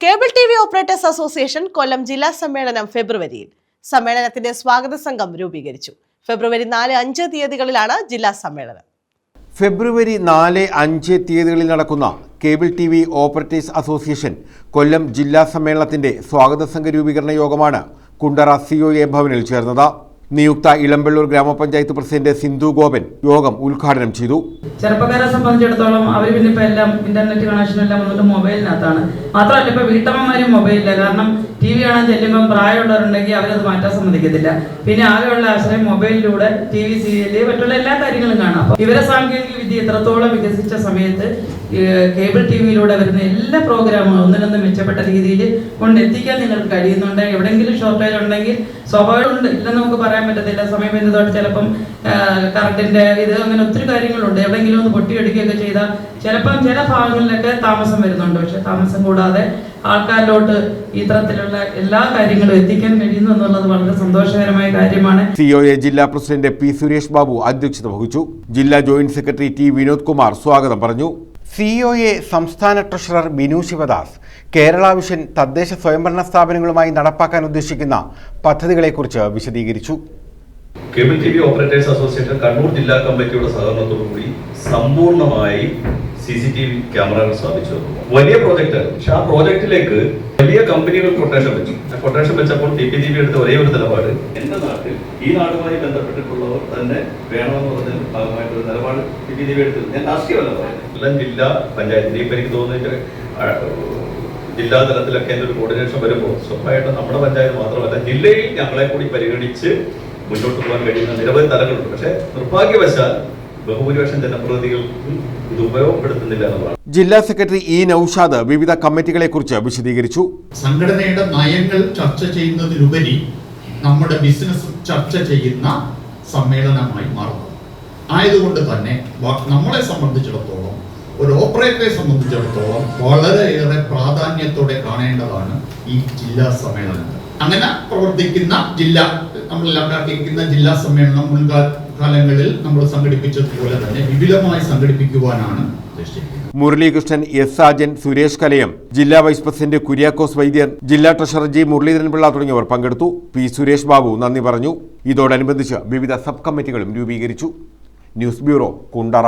Cable T V operators association Kollam ജില്ലാ സമ്മേളനം ഫെബ്രുവരിയിൽ. സമ്മേളനത്തിന്റെ സ്വാഗത സംഘം രൂപീകരിച്ചു. ഫെബ്രുവരി 4-5 തീയതികളിലാണ് ജില്ലാ സമ്മേളനം. ഫെബ്രുവരി 4-5 തീയതികളിൽ നടക്കുന്ന cable T V operators association Kollam ജില്ലാ സമ്മേളനത്തിന്റെ സ്വാഗത സംഘ രൂപീകരണ യോഗമാണ് കുണ്ടറ COA ഭവനിൽ ചേർന്നത്. നിയുക്ത ഇളമ്പള്ളൂർ ഗ്രാമപഞ്ചായത്ത് പ്രസിഡന്റ് സിന്ധു ഗോപൻ യോഗം ഉദ്ഘാടനം ചെയ്തു. ചെറുപ്പക്കാരെ സംബന്ധിച്ചിടത്തോളം അവർ പിന്നെ ഇപ്പൊ എല്ലാം ഇന്റർനെറ്റ് കണക്ഷൻ എല്ലാം വന്നിട്ട് മൊബൈലിനകത്താണ്. മാത്രമല്ല ഇപ്പൊ വീട്ടമ്മമാരും മൊബൈലില്ല. കാരണം TV കാണാൻ ചെല്ലുമ്പോൾ പ്രായമുള്ളവരുണ്ടെങ്കിൽ അവരത് മാറ്റാൻ സമ്മതിക്കത്തില്ല. പിന്നെ ആകെയുള്ള ആശ്രയം മൊബൈലിലൂടെ TV സീരിയല് മറ്റുള്ള എല്ലാ കാര്യങ്ങളും കാണാം. അപ്പൊ വിവര സാങ്കേതിക വിദ്യ എത്രത്തോളം വികസിച്ച സമയത്ത് കേബിൾ TVയിലൂടെ വരുന്ന എല്ലാ പ്രോഗ്രാമുകളും ഒന്നിനൊന്നും മെച്ചപ്പെട്ട രീതിയിൽ കൊണ്ടെത്തിക്കാൻ നിങ്ങൾക്ക് കഴിയുന്നുണ്ട്. എവിടെയെങ്കിലും ഷോർട്ടേജ് ഉണ്ടെങ്കിൽ സ്വാഭാവികമുണ്ട്, ഇല്ലെന്ന് നമുക്ക് പറയാൻ പറ്റത്തില്ല. സമയബന്ധിതമായിട്ട് ചിലപ്പം കറണ്ടിന്റെ ഇത് അങ്ങനെ ഒത്തിരി കാര്യങ്ങളുണ്ട്. എവിടെയെങ്കിലും ഒന്ന് പൊട്ടിയടിക്കുകയൊക്കെ ചെയ്താൽ ചിലപ്പം ചില ഭാഗങ്ങളിലൊക്കെ താമസം വരുന്നുണ്ട്. പക്ഷെ താമസം കൂടാതെ ആൾക്കാരിലോട്ട് ഇത്തരത്തിലുള്ള എല്ലാ കാര്യങ്ങളും എത്തിക്കാൻ കഴിയുന്നു എന്നുള്ളത് വളരെ സന്തോഷകരമായ കാര്യമാണ്. COA ജില്ലാ പ്രസിഡന്റ് P. സുരേഷ് ബാബു അധ്യക്ഷത വഹിച്ചു. ജില്ലാ joint secretary T. Vinod Kumar സ്വാഗതം പറഞ്ഞു. COA സംസ്ഥാന ട്രഷറർ ബിനു ശിവദാസ് കേരള വിഷൻ തദ്ദേശ സ്വയംഭരണ സ്ഥാപനങ്ങളുമായി നടപ്പാക്കാൻ ഉദ്ദേശിക്കുന്ന പദ്ധതികളെക്കുറിച്ച് വിശദീകരിച്ചു. Cable TV operators association Kannur ജില്ലാ കമ്മിറ്റിയുടെ സഹകരണത്തോടുകൂടി സമ്പൂർണ്ണമായി CCTV ക്യാമറകൾ സ്ഥാപിച്ചു. വലിയ പ്രോജക്റ്റ്. പക്ഷെ ആ പ്രോജക്റ്റിലേക്ക് വലിയ കമ്പനികൾ കൊട്ടേഷൻ വെച്ചു. കൊട്ടേഷൻ വെച്ചപ്പോൾ TPTV എടുത്ത ഒരേ ഒരു നിലപാട്, എന്റെ നാട്ടിൽ ഈ നാടുമായി ബന്ധപ്പെട്ടിട്ടുള്ളവർ തന്നെ വേണമെന്ന് പറഞ്ഞ ഭാഗമായിട്ടൊരു നിലപാട് TPTV എടുത്തത്. ഞാൻ രാഷ്ട്രീയമല്ല പറയുന്നത്. എല്ലാം ജില്ലാ പഞ്ചായത്തിന് ഇപ്പം എനിക്ക് തോന്നുന്നത് ജില്ലാ തലത്തിലൊക്കെ എൻ്റെ ഒരു കോർഡിനേഷൻ വരുമ്പോൾ സ്വന്തമായിട്ട് നമ്മുടെ പഞ്ചായത്ത് മാത്രമല്ല ജില്ലയിൽ ഞങ്ങളെ കൂടി പരിഗണിച്ച് മുന്നോട്ട് പോകാൻ കഴിയുന്ന നിരവധി തലങ്ങളുണ്ട്. പക്ഷേ നിർഭാഗ്യവശാൽ ബഹുഭൂരിപക്ഷം ജനപ്രതിനിധികൾക്കും ഇത് ഉപയോഗപ്പെടുത്തുന്നില്ല എന്നുള്ളതാണ്. ജില്ലാ സെക്രട്ടറി E. നൌഷാദ് വിവിധ കമ്മിറ്റികളെ കുറിച്ച് വിശദീകരിച്ചു. സംഘടനയുടെ നയങ്ങൾ ചർച്ച ചെയ്യുന്നതിലുപരി നമ്മുടെ ബിസിനസ് ചർച്ച ചെയ്യുന്ന സമ്മേളനമായി മാറുന്നു. ആയതുകൊണ്ട് തന്നെ നമ്മളെ സംബന്ധിച്ചിടത്തോളം, ഒരു ഓപ്പറേറ്ററെ സംബന്ധിച്ചിടത്തോളം വളരെയേറെ പ്രാധാന്യത്തോടെ കാണേണ്ടതാണ് ഈ ജില്ലാ സമ്മേളനം. അങ്ങനെ പ്രവർത്തിക്കുന്ന നമ്മളെല്ലാം ആക്കിയിരിക്കുന്ന ജില്ലാ സമ്മേളനം മുൻകാലങ്ങളിൽ നമ്മൾ സംഘടിപ്പിച്ചതുപോലെ തന്നെ വിപുലമായി സംഘടിപ്പിക്കുവാനാണ് ഉദ്ദേശിച്ചിരിക്കുന്നത്. മുരളീകൃഷ്ണൻ, S. സാജൻ, സുരേഷ് കലയം, ജില്ലാ വൈസ് പ്രസിഡന്റ് കുര്യാക്കോസ് വൈദ്യർ, ജില്ലാ ട്രഷറർ G. മുരളീധരൻപിള്ള തുടങ്ങിയവർ പങ്കെടുത്തു. P. സുരേഷ് ബാബു നന്ദി പറഞ്ഞു. ഇതോടനുബന്ധിച്ച് വിവിധ സബ് കമ്മിറ്റികളും രൂപീകരിച്ചു. News bureau, Kundara.